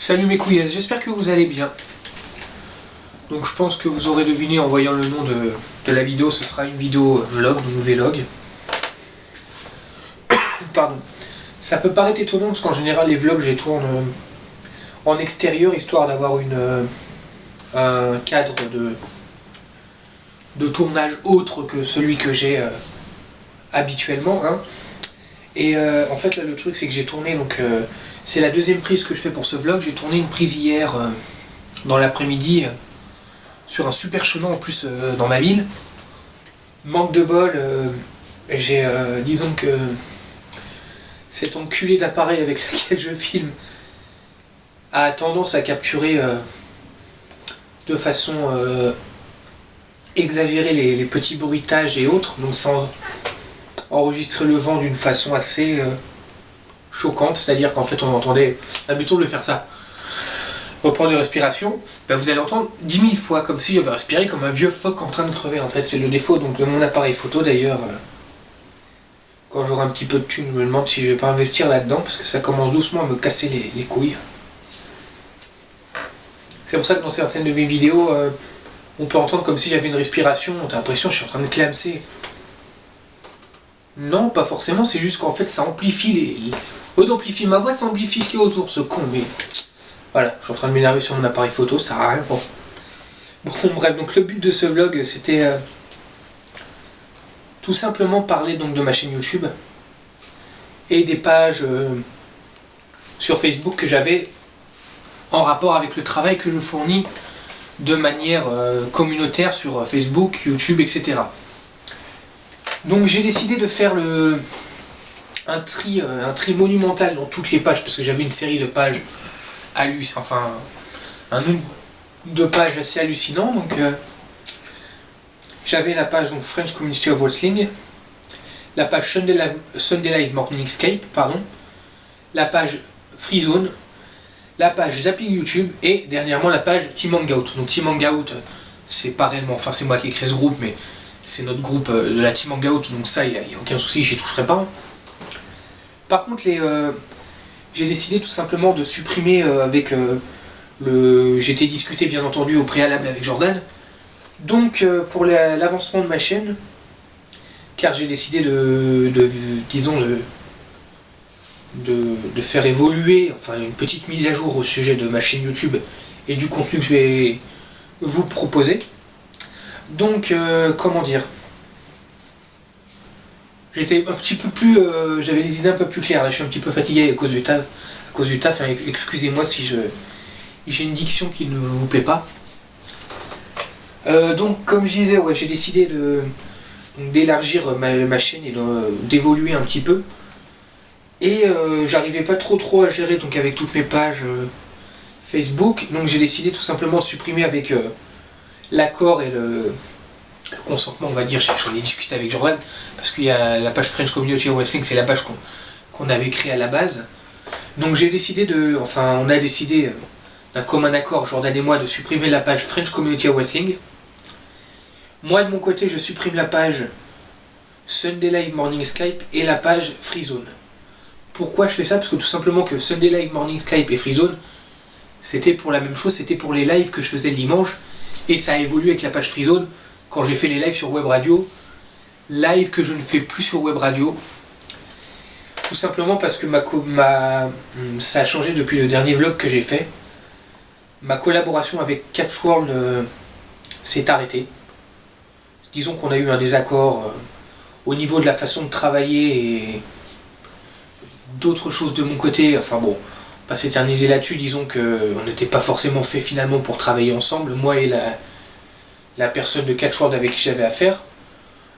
Salut mes couilles, j'espère que vous allez bien. Donc je pense que vous aurez deviné en voyant le nom de la vidéo, ce sera une vidéo vlog, donc vlog. Pardon. Ça peut paraître étonnant parce qu'en général les vlogs je les tourne en extérieur histoire d'avoir un cadre de tournage autre que celui que j'ai habituellement. Hein. Et en fait là le truc c'est que j'ai tourné, donc c'est la deuxième prise que je fais pour ce vlog. J'ai tourné une prise hier dans l'après-midi sur un super chemin en plus dans ma ville. Manque de bol, disons que cet enculé d'appareil avec lequel je filme a tendance à capturer de façon exagérée les petits bruitages et autres, donc sans enregistrer le vent d'une façon assez choquante, c'est-à-dire qu'en fait on entendait, admettons de faire ça, reprendre une respiration, ben vous allez entendre 10 000 fois comme si j'avais respiré comme un vieux phoque en train de crever. En fait c'est le défaut donc de mon appareil photo. D'ailleurs quand j'aurai un petit peu de thune, je me demande si je vais pas investir là-dedans parce que ça commence doucement à me casser les couilles. C'est pour ça que dans certaines de mes vidéos on peut entendre comme si j'avais une respiration, t'as l'impression que je suis en train de clamser. Non, pas forcément, c'est juste qu'en fait ça amplifie au lieu d'amplifier ma voix, ça amplifie ce qui est autour, ce con, mais... Voilà, je suis en train de m'énerver sur mon appareil photo, ça sert à rien. Bon, bref, donc le but de ce vlog, c'était tout simplement parler donc de ma chaîne YouTube et des pages sur Facebook que j'avais en rapport avec le travail que je fournis de manière communautaire sur Facebook, YouTube, etc. Donc j'ai décidé de faire un tri monumental dans toutes les pages, parce que j'avais une série de pages enfin un nombre de pages assez hallucinant. Donc j'avais la page donc French Community of Wrestling, la page Sunday Live Morningscape, pardon, la page Freezone, la page Zapping YouTube et dernièrement la page Team Hangout. Donc Team Hangout, c'est pas réellement, enfin c'est moi qui ai créé ce groupe, mais c'est notre groupe de la Team Hangout, donc ça il n'y a aucun souci, j'y toucherai pas. Par contre j'ai décidé tout simplement de supprimer avec j'étais discuté bien entendu au préalable avec Jordan, donc pour l'avancement de ma chaîne, car j'ai décidé disons de faire évoluer, enfin une petite mise à jour au sujet de ma chaîne YouTube et du contenu que je vais vous proposer. Donc comment dire, j'étais un petit peu plus, j'avais des idées un peu plus claires. Là je suis un petit peu fatigué à cause du taf, hein, excusez-moi si j'ai une diction qui ne vous plaît pas. Donc comme je disais, ouais, j'ai décidé d'élargir ma chaîne et d'évoluer un petit peu. Et j'arrivais pas trop à gérer donc avec toutes mes pages Facebook, donc j'ai décidé tout simplement de supprimer avec l'accord et le consentement, on va dire. J'en ai discuté avec Jordan, parce qu'il y a la page French Community of Wrestling, c'est la page qu'on avait créée à la base. Donc j'ai décidé on a décidé d'un commun accord, Jordan et moi, de supprimer la page French Community of Wrestling. Moi de mon côté je supprime la page Sunday Live Morningscape et la page Freezone. Pourquoi je fais ça? Parce que tout simplement que Sunday Live Morningscape et Freezone, c'était pour la même chose, c'était pour les lives que je faisais le dimanche, et ça a évolué avec la page Freezone quand j'ai fait les lives sur Web Radio, live que je ne fais plus sur Web Radio, tout simplement parce que ça a changé depuis le dernier vlog que j'ai fait. Ma collaboration avec Catch World s'est arrêtée. Disons qu'on a eu un désaccord au niveau de la façon de travailler et d'autres choses de mon côté. Enfin bon, pas s'éterniser là-dessus, disons qu'on n'était pas forcément fait finalement pour travailler ensemble, moi et la personne de Catch World avec qui j'avais affaire.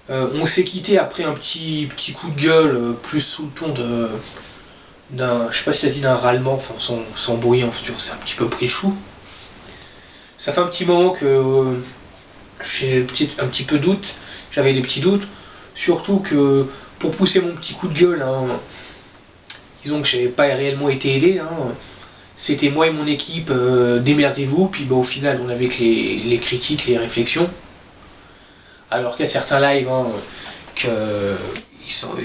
On s'est quitté après un petit coup de gueule, plus sous le ton je sais pas si ça se dit d'un râlement, enfin sans bruit, c'est un petit peu pris le chou. Ça fait un petit moment que j'ai un petit peu doute, j'avais des petits doutes, surtout que pour pousser mon petit coup de gueule, hein, disons que j'ai pas réellement été aidé, hein, c'était moi et mon équipe, démerdez-vous, puis au final on avait que les critiques, les réflexions. Alors qu'il y a certains lives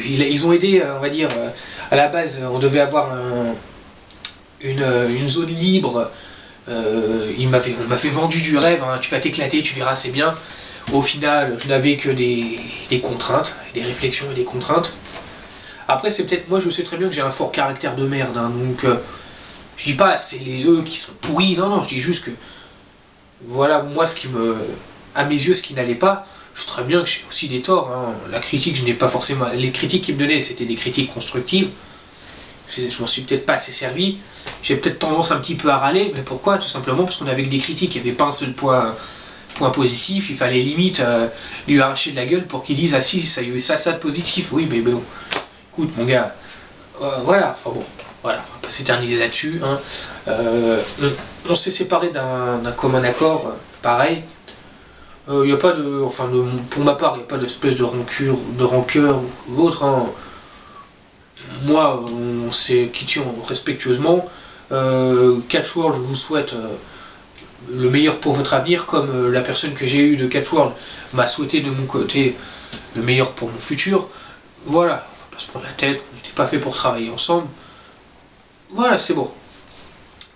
ils ont aidé, on va dire, à la base on devait avoir une zone libre. On m'avait vendu du rêve, hein, tu vas t'éclater, tu verras, c'est bien. Au final, je n'avais que des contraintes, des réflexions et des contraintes. Après, c'est peut-être, moi je sais très bien que j'ai un fort caractère de merde, hein, donc je dis pas c'est eux qui sont pourris, non, je dis juste que voilà, moi à mes yeux, ce qui n'allait pas. Je sais très bien que j'ai aussi des torts, hein. La critique, je n'ai pas forcément. Les critiques qu'ils me donnaient, c'était des critiques constructives. Je m'en suis peut-être pas assez servi. J'ai peut-être tendance un petit peu à râler, mais pourquoi? Tout simplement parce qu'on avait que des critiques, il n'y avait pas un seul point positif, il fallait limite lui arracher de la gueule pour qu'il dise ah si, ça y a eu ça de positif. Oui, mais bon. Écoute, mon gars, voilà, enfin bon, voilà, on va pas s'éterniser là-dessus. Hein. On s'est séparés d'un commun accord, pareil. Il n'y a pas de. Enfin, pour ma part, il n'y a pas d'espèce de rancœur ou autre. Hein. Moi, on s'est quitté respectueusement. Catchworld, je vous souhaite le meilleur pour votre avenir, comme la personne que j'ai eue de Catchworld m'a souhaité de mon côté le meilleur pour mon futur. Voilà. Se prendre la tête, on n'était pas fait pour travailler ensemble. Voilà, c'est bon.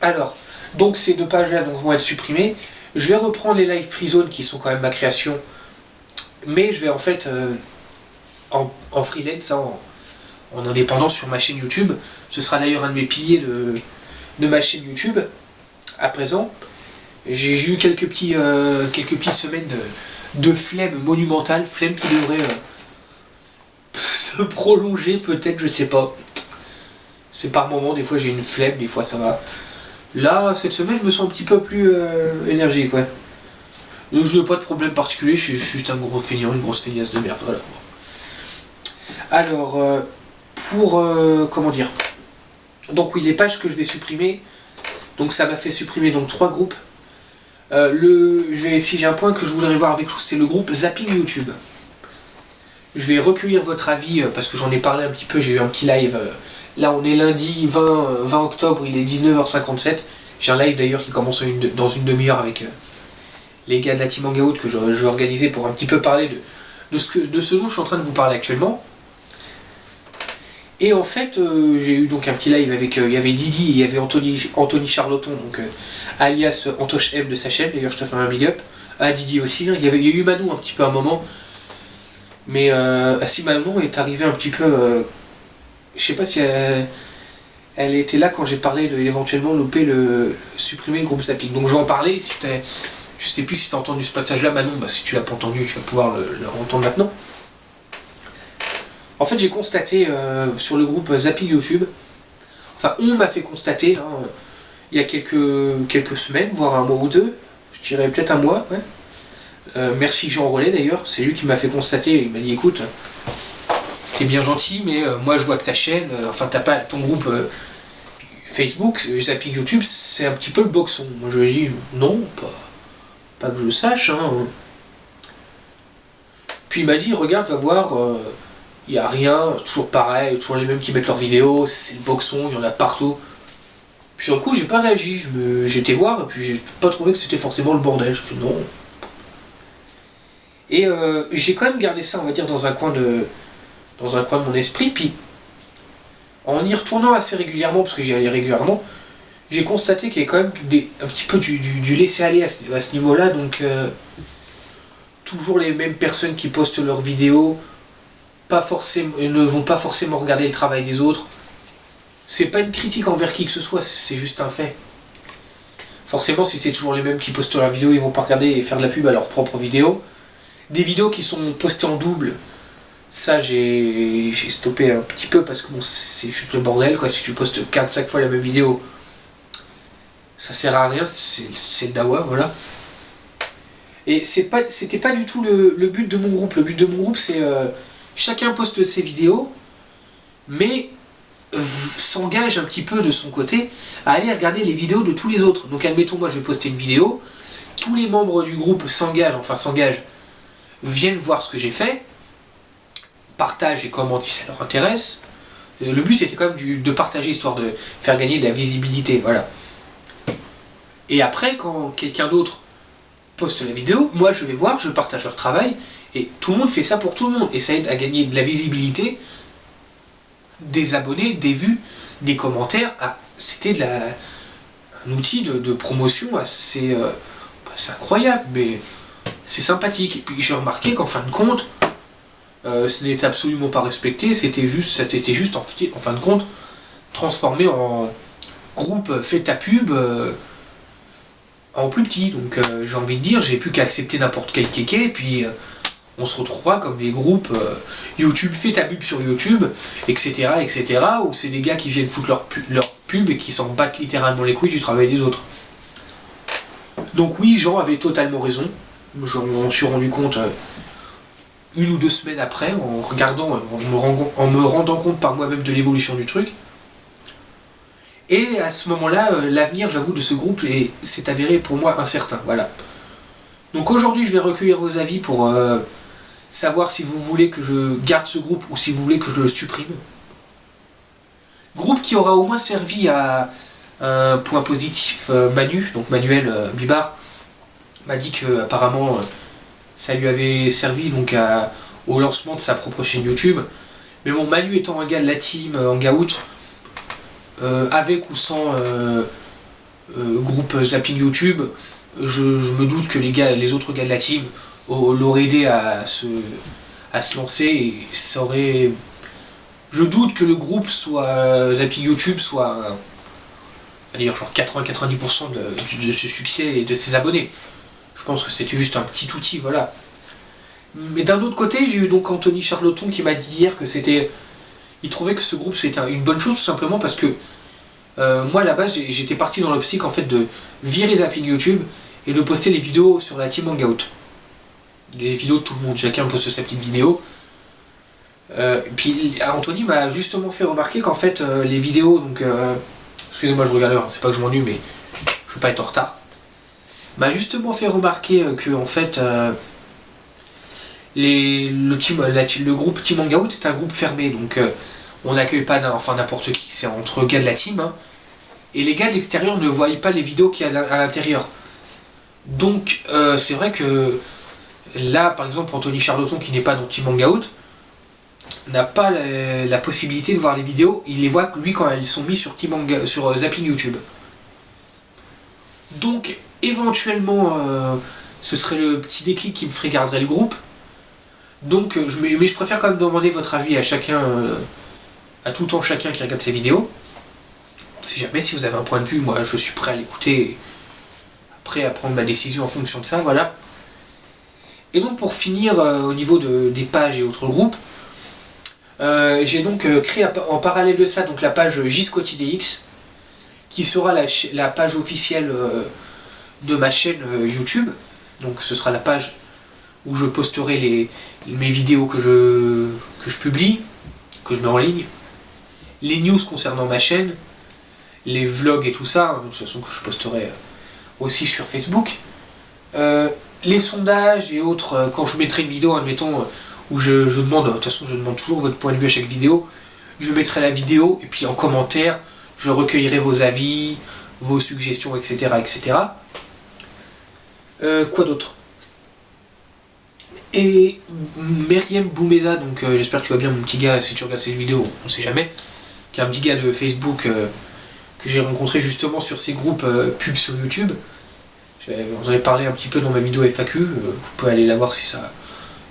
Alors, donc ces 2 pages-là vont être supprimées. Je vais reprendre les live free zone qui sont quand même ma création, mais je vais en fait en freelance, en indépendant sur ma chaîne YouTube. Ce sera d'ailleurs un de mes piliers de ma chaîne YouTube. À présent, j'ai eu quelques petites semaines de flemme monumentale, flemme qui devrait se prolonger peut-être, je sais pas. C'est par moment, des fois j'ai une flemme, des fois ça va. Là, cette semaine, je me sens un petit peu plus énergique, ouais. Donc je n'ai pas de problème particulier, je suis juste un gros feignant, une grosse feignasse de merde, voilà. Alors, comment dire. Donc oui, les pages que je vais supprimer, donc ça m'a fait supprimer donc 3 groupes. Si j'ai un point que je voudrais voir avec vous, c'est le groupe Zapping YouTube. Je vais recueillir votre avis parce que j'en ai parlé un petit peu, j'ai eu un petit live. Là on est lundi 20 octobre, il est 19h57. J'ai un live d'ailleurs qui commence dans une demi-heure avec les gars de la Team Hangout que je vais organiser pour un petit peu parler de ce dont je suis en train de vous parler actuellement. Et en fait, j'ai eu donc un petit live avec, il y avait Didi et il y avait Anthony Charloton, donc alias Antoche M de sa chaîne, d'ailleurs je te fais un big up. Ah Didi aussi, hein. Il y a eu Manon un petit peu à un moment. Mais si Manon est arrivée un petit peu... je sais pas si elle était là quand j'ai parlé de éventuellement supprimer le groupe Zapping. Donc je vais en parler, je sais plus si tu as entendu ce passage-là Manon, bah, si tu l'as pas entendu, tu vas pouvoir le entendre maintenant. En fait j'ai constaté sur le groupe Zapping YouTube, enfin on m'a fait constater, hein, il y a quelques semaines, voire un mois ou 2, je dirais peut-être un mois, ouais. Merci Jean Rollet d'ailleurs, c'est lui qui m'a fait constater, il m'a dit écoute, c'était bien gentil, mais moi je vois que ta chaîne, enfin t'as pas ton groupe Facebook, Zapping YouTube, c'est un petit peu le boxon. Moi je lui ai dit non, pas que je sache. Hein. Puis il m'a dit regarde, va voir, il n'y a rien, toujours pareil, toujours les mêmes qui mettent leurs vidéos, c'est le boxon, il y en a partout. Puis sur le coup j'ai pas réagi, j'étais voir, et puis j'ai pas trouvé que c'était forcément le bordel, je fais non. Et j'ai quand même gardé ça, on va dire, dans un coin de mon esprit, puis en y retournant assez régulièrement, parce que j'y allais régulièrement, j'ai constaté qu'il y avait quand même un petit peu du laisser-aller à ce niveau-là, donc toujours les mêmes personnes qui postent leurs vidéos, ne vont pas forcément regarder le travail des autres. C'est pas une critique envers qui que ce soit, c'est juste un fait. Forcément, si c'est toujours les mêmes qui postent leurs vidéos, ils vont pas regarder et faire de la pub à leurs propres vidéos. Des vidéos qui sont postées en double, ça j'ai stoppé un petit peu parce que bon, c'est juste le bordel quoi. Si tu postes 4-5 fois la même vidéo, ça sert à rien, c'est le dawa, voilà. Et c'était pas du tout le but de mon groupe. Le but de mon groupe c'est chacun poste ses vidéos, mais s'engage un petit peu de son côté à aller regarder les vidéos de tous les autres. Donc admettons, moi je vais poster une vidéo, tous les membres du groupe s'engagent, viennent voir ce que j'ai fait, partagent et commentent si ça leur intéresse. Le but c'était quand même de partager histoire de faire gagner de la visibilité, voilà. Et après quand quelqu'un d'autre poste la vidéo, moi je vais voir, je partage leur travail, et tout le monde fait ça pour tout le monde, et ça aide à gagner de la visibilité, des abonnés, des vues, des commentaires, à c'était un outil de promotion assez, c'est incroyable, mais c'est sympathique. Et puis j'ai remarqué qu'en fin de compte, ce n'était absolument pas respecté, ça s'était juste en fin de compte transformé en groupe fait ta pub en plus petit. Donc j'ai envie de dire, j'ai plus qu'à accepter n'importe quel kéké, et puis on se retrouvera comme des groupes YouTube fait ta pub sur YouTube, etc. etc. où c'est des gars qui viennent foutre leur pub et qui s'en battent littéralement les couilles du travail des autres. Donc oui, Jean avait totalement raison. Je m'en suis rendu compte 1 ou 2 semaines après, en regardant, en me rendant compte par moi-même de l'évolution du truc. Et à ce moment-là, l'avenir, j'avoue, de ce groupe s'est avéré pour moi incertain. Voilà. Donc aujourd'hui, je vais recueillir vos avis pour savoir si vous voulez que je garde ce groupe ou si vous voulez que je le supprime. Groupe qui aura au moins servi à un point positif. Manu, donc Manuel Bibard, m'a dit que apparemment ça lui avait servi donc au lancement de sa propre chaîne YouTube. Mais bon, Manu étant un gars de la team Hangout, avec ou sans groupe Zapping YouTube, je me doute que les autres gars de la team l'auraient aidé à se lancer, et ça aurait... Je doute que le groupe Zapping YouTube soit on va dire genre 80-90% de ce succès et de ses abonnés. Je pense que c'était juste un petit outil, voilà. Mais d'un autre côté, j'ai eu donc Anthony Charloton qui m'a dit hier que il trouvait que ce groupe c'était une bonne chose, tout simplement parce que moi à la base j'étais parti dans l'optique en fait de virer Zapping YouTube et de poster les vidéos sur la team Hangout. Les vidéos de tout le monde, chacun poste sa petite vidéo. Puis Anthony m'a justement fait remarquer qu'en fait les vidéos, donc excusez-moi je regarde l'heure, c'est pas que je m'ennuie mais je veux pas être en retard, m'a justement fait remarquer que en fait le groupe Team Hangout est un groupe fermé, donc on n'accueille pas n'importe qui, c'est entre gars de la team, hein, et les gars de l'extérieur ne voient pas les vidéos qu'il y a à l'intérieur. Donc c'est vrai que là par exemple Anthony Charloton qui n'est pas dans Team Hangout n'a pas la possibilité de voir les vidéos, il les voit lui quand elles sont mises sur Zapping YouTube. Donc éventuellement ce serait le petit déclic qui me ferait garder le groupe. Donc mais je préfère quand même demander votre avis à chacun, à tout temps chacun qui regarde ces vidéos. Si jamais, si vous avez un point de vue, moi je suis prêt à l'écouter, prêt à prendre ma décision en fonction de ça, voilà. Et donc pour finir au niveau des pages et autres groupes, j'ai donc créé en parallèle de ça donc la page JSCotidX, qui sera la page officielle de ma chaîne YouTube. Donc ce sera la page où je posterai mes vidéos que je publie, que je mets en ligne, les news concernant ma chaîne, les vlogs et tout ça, de toute façon que je posterai aussi sur Facebook, les sondages et autres, quand je mettrai une vidéo, admettons, où je demande, de toute façon je demande toujours votre point de vue à chaque vidéo, je mettrai la vidéo et puis en commentaire, je recueillerai vos avis, vos suggestions, etc. etc. Quoi d'autre? Et Meriem Boumeza, donc j'espère que tu vas bien mon petit gars, si tu regardes cette vidéo, on sait jamais, qui est un petit gars de Facebook que j'ai rencontré justement sur ces groupes pubs sur YouTube. J'en ai parlé un petit peu dans ma vidéo FAQ, vous pouvez aller la voir si ça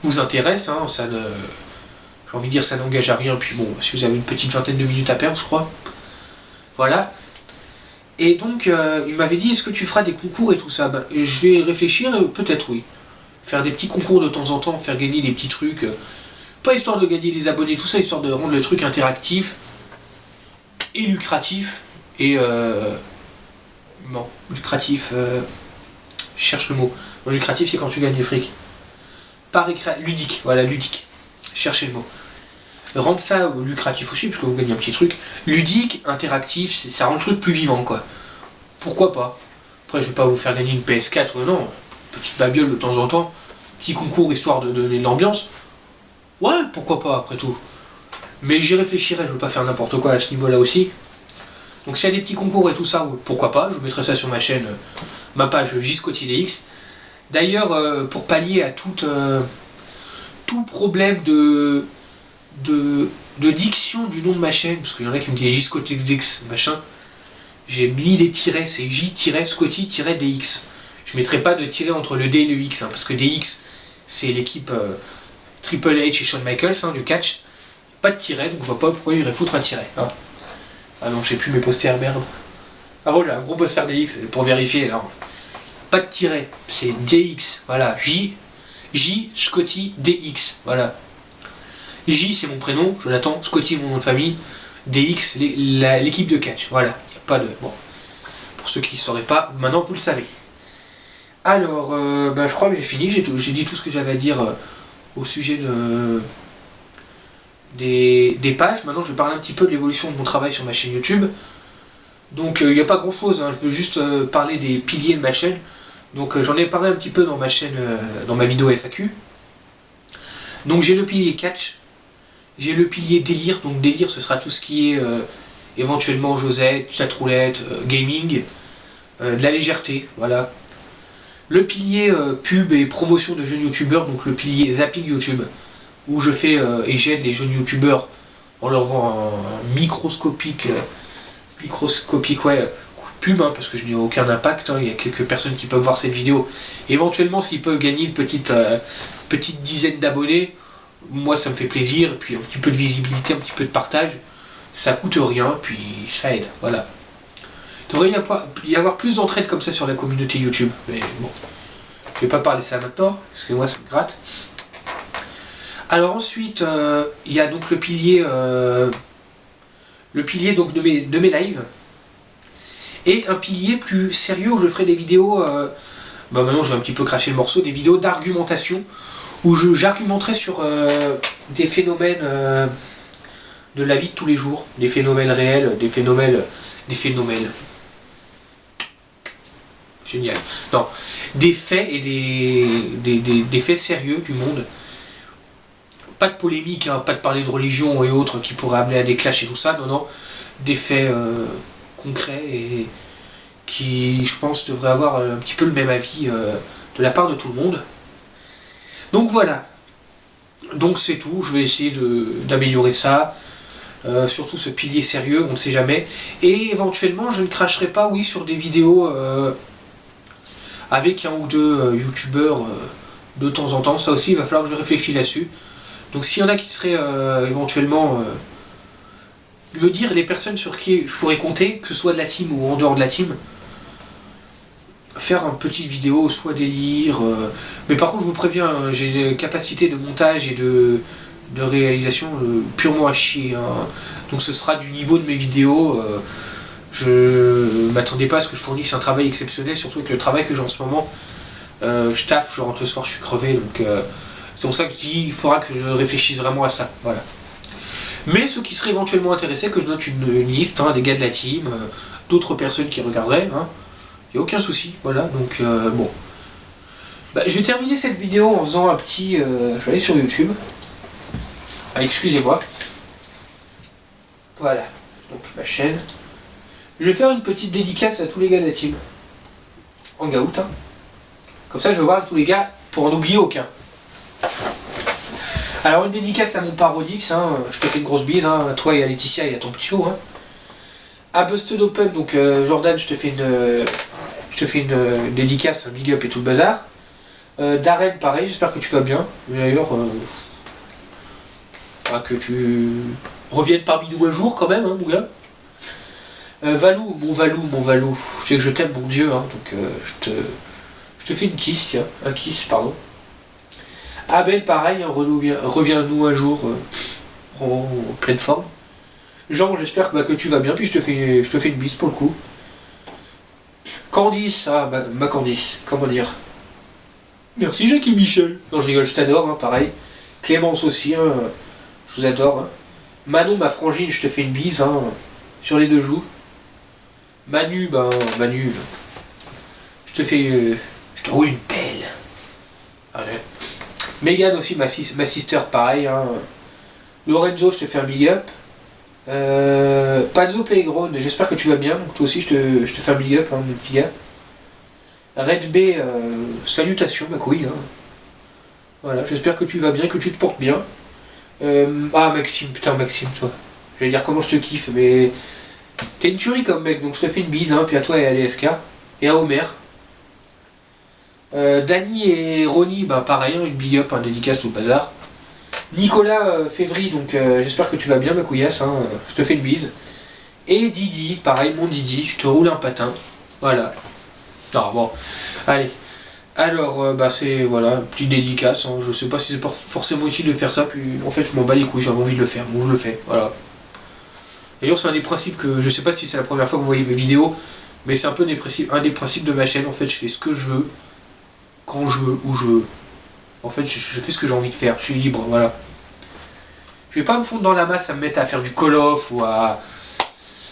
vous intéresse, hein, j'ai envie de dire ça n'engage à rien, puis bon, si vous avez une petite vingtaine de minutes à perdre je crois. Voilà. Et donc il m'avait dit est-ce que tu feras des concours et tout ça, je vais réfléchir, peut-être oui. Faire des petits concours de temps en temps, faire gagner des petits trucs, pas histoire de gagner des abonnés, tout ça, histoire de rendre le truc interactif et lucratif, et bon, lucratif, je cherche le mot. Non, lucratif c'est quand tu gagnes des fric. Pas ludique, voilà, ludique. Cherchez le mot. Rendre ça lucratif aussi, parce que vous gagnez un petit truc. Ludique, interactif, ça rend le truc plus vivant, quoi. Pourquoi pas? Après, je vais pas vous faire gagner une PS4, non. Petite babiole de temps en temps. Petit concours, histoire de donner de l'ambiance. Ouais, pourquoi pas, après tout. Mais j'y réfléchirai, je veux pas faire n'importe quoi à ce niveau-là aussi. Donc s'il y a des petits concours et tout ça, pourquoi pas, je mettrai ça sur ma chaîne, ma page JSCotidX. D'ailleurs, pour pallier à tout problème de diction du nom de ma chaîne, parce qu'il y en a qui me disaient JSCotidX, machin, j'ai mis des tirets, c'est J-Scotty-DX. Je mettrai pas de tiret entre le D et le X, hein, parce que DX, c'est l'équipe Triple H et Shawn Michaels hein, du catch. Pas de tiret, donc je vois pas pourquoi il irait foutre un tiret. Hein. Ah non, je sais plus mes posters, merde. Ah voilà, un gros poster DX, pour vérifier, alors. Pas de tiret, c'est DX, voilà, Scotty DX, voilà. J c'est mon prénom, Jonathan, Scotty mon nom de famille, DX l'équipe de catch, voilà, il n'y a pas de... Bon, pour ceux qui ne sauraient pas, maintenant vous le savez. Alors, je crois que j'ai fini, j'ai dit tout ce que j'avais à dire au sujet des pages. Maintenant je vais parler un petit peu de l'évolution de mon travail sur ma chaîne YouTube. Donc il n'y a pas grand chose, hein. Je veux juste parler des piliers de ma chaîne. Donc j'en ai parlé un petit peu dans ma chaîne, dans ma vidéo FAQ. Donc j'ai le pilier catch, j'ai le pilier délire, donc délire ce sera tout ce qui est éventuellement Josette, chatroulette, gaming, de la légèreté, voilà. Le pilier pub et promotion de jeunes youtubeurs, donc le pilier zapping YouTube, où je fais et j'aide les jeunes youtubeurs en leur vendant un microscopique ouais, pub, hein, parce que je n'ai aucun impact, hein. Il y a quelques personnes qui peuvent voir cette vidéo, éventuellement s'ils peuvent gagner une petite dizaine d'abonnés, moi ça me fait plaisir, et puis un petit peu de visibilité, un petit peu de partage, ça coûte rien, puis ça aide, voilà. Il devrait y avoir plus d'entraide comme ça sur la communauté YouTube, mais bon, je vais pas parler de ça maintenant, parce que moi ça me gratte. Alors ensuite, il y a donc le pilier donc de mes lives, et un pilier plus sérieux où je ferai des vidéos, maintenant je vais un petit peu cracher le morceau, des vidéos d'argumentation, où j'argumenterai sur des phénomènes de la vie de tous les jours, des phénomènes réels, des phénomènes... Génial. Non, des faits et des faits sérieux du monde. Pas de polémique, hein, pas de parler de religion et autres qui pourraient amener à des clashs et tout ça, non, non. Des faits concrets et qui, je pense, devraient avoir un petit peu le même avis de la part de tout le monde. Donc voilà. Donc c'est tout, je vais essayer d'améliorer ça. Surtout ce pilier sérieux, on ne sait jamais. Et éventuellement, je ne cracherai pas, oui, sur des vidéos avec un ou deux youtubeurs de temps en temps. Ça aussi, il va falloir que je réfléchisse là-dessus. Donc s'il y en a qui seraient éventuellement... me dire les personnes sur qui je pourrais compter, que ce soit de la team ou en dehors de la team, faire une petite vidéo, soit délire... mais par contre, je vous préviens, hein, j'ai une capacité de montage et de réalisation purement à chier, hein. Donc ce sera du niveau de mes vidéos. Je m'attendais pas à ce que je fournisse un travail exceptionnel, surtout avec le travail que j'ai en ce moment. Je taffe, je rentre le soir, je suis crevé, donc c'est pour ça que je dis il faudra que je réfléchisse vraiment à ça. Voilà. Mais ceux qui seraient éventuellement intéressés, que je note une liste, hein, des gars de la team, d'autres personnes qui regarderaient, hein, il n'y a aucun souci. Voilà, donc bon. Bah, je vais terminer cette vidéo en faisant un petit... je vais aller sur YouTube. Ah, excusez-moi. Voilà, donc ma chaîne. Je vais faire une petite dédicace à tous les gars de la team. En gaout, hein. Comme ça, je vais voir tous les gars pour en oublier aucun. Alors, une dédicace à mon parodix, hein. Je te fais une grosse bise, hein, à toi et à Laetitia et à ton petit haut. Hein. À Busted Open, donc Jordan, je te fais une dédicace, un big up et tout le bazar. Darren, pareil, j'espère que tu vas bien. D'ailleurs, que tu reviennes parmi nous un jour quand même, hein, mon gars. Valou, mon Valou, je sais que je t'aime, mon Dieu, hein, donc je te fais une kiss, tiens, un kiss, pardon. Abel, pareil, hein, reviens-nous un jour en pleine forme. Jean, j'espère que tu vas bien, puis je te fais une bise pour le coup. Candice, ah, ma Candice, comment dire. Merci Jackie Michel. Non, je rigole, je t'adore, hein, pareil. Clémence aussi, hein, je vous adore. Hein. Manon, ma frangine, je te fais une bise, hein, sur les deux joues. Manu, Manu, je te roule une pelle. Allez. Megan aussi, ma sister, pareil. Hein. Lorenzo, je te fais un big up. Pazzo Pellegron, j'espère que tu vas bien. Donc toi aussi, je te fais un big up, hein, mon petit gars. Red B, salutations, ma couille. Hein. Voilà, j'espère que tu vas bien, que tu te portes bien. Maxime, putain, Maxime, toi. Je vais dire comment je te kiffe, mais T'es une tuerie comme mec, donc je te fais une bise, hein, puis à toi et à LSK. Et à Homer. Dany et Ronnie, bah pareil, hein, une big up, un dédicace au bazar. Nicolas Févry, donc j'espère que tu vas bien ma couillasse, hein, je te fais une bise. Et Didi, pareil, mon Didi, je te roule un patin. Voilà. Ah bon, allez. Alors, bah c'est, voilà, petite dédicace, hein. Je sais pas si c'est pas forcément utile de faire ça, puis en fait je m'en bats les couilles, j'avais envie de le faire, donc je le fais, voilà. D'ailleurs c'est un des principes que, je sais pas si c'est la première fois que vous voyez mes vidéos, mais c'est un peu un des principes de ma chaîne, en fait je fais ce que je veux, quand je veux, où je veux. En fait je fais ce que j'ai envie de faire, je suis libre, voilà. Je vais pas me fondre dans la masse à me mettre à faire du Call of ou à...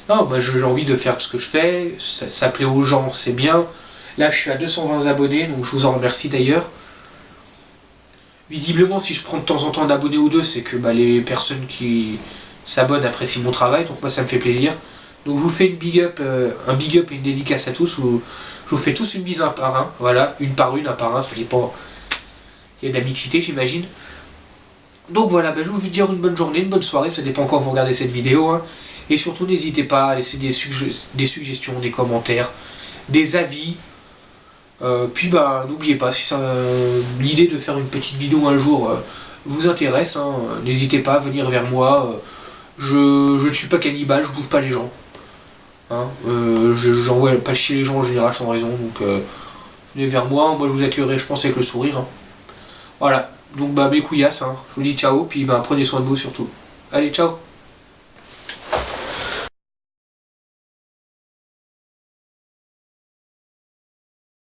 Non, bah j'ai envie de faire ce que je fais, ça plaît aux gens, c'est bien. Là je suis à 220 abonnés, donc je vous en remercie d'ailleurs. Visiblement si je prends de temps en temps d'abonnés ou deux, c'est que bah, les personnes qui s'abonnent apprécient mon travail, donc moi ça me fait plaisir. Donc je vous fais un big up et une dédicace à tous, je vous fais tous une bise un par un, voilà, une par une, un par un, ça dépend. Il y a de la mixité j'imagine. Donc voilà, bah, je vous dire une bonne journée, une bonne soirée, ça dépend quand vous regardez cette vidéo. Hein. Et surtout n'hésitez pas à laisser des suggestions, des commentaires, des avis. Puis bah n'oubliez pas, si l'idée de faire une petite vidéo un jour vous intéresse, hein, n'hésitez pas à venir vers moi. Je ne suis pas cannibale, je bouffe pas les gens. Hein, j'envoie pas chier les gens en général sans raison, donc venez vers moi, moi je vous accueillerai je pense avec le sourire. Hein. Voilà, donc bah mes couillasses, hein, je vous dis ciao, puis bah prenez soin de vous surtout. Allez, ciao.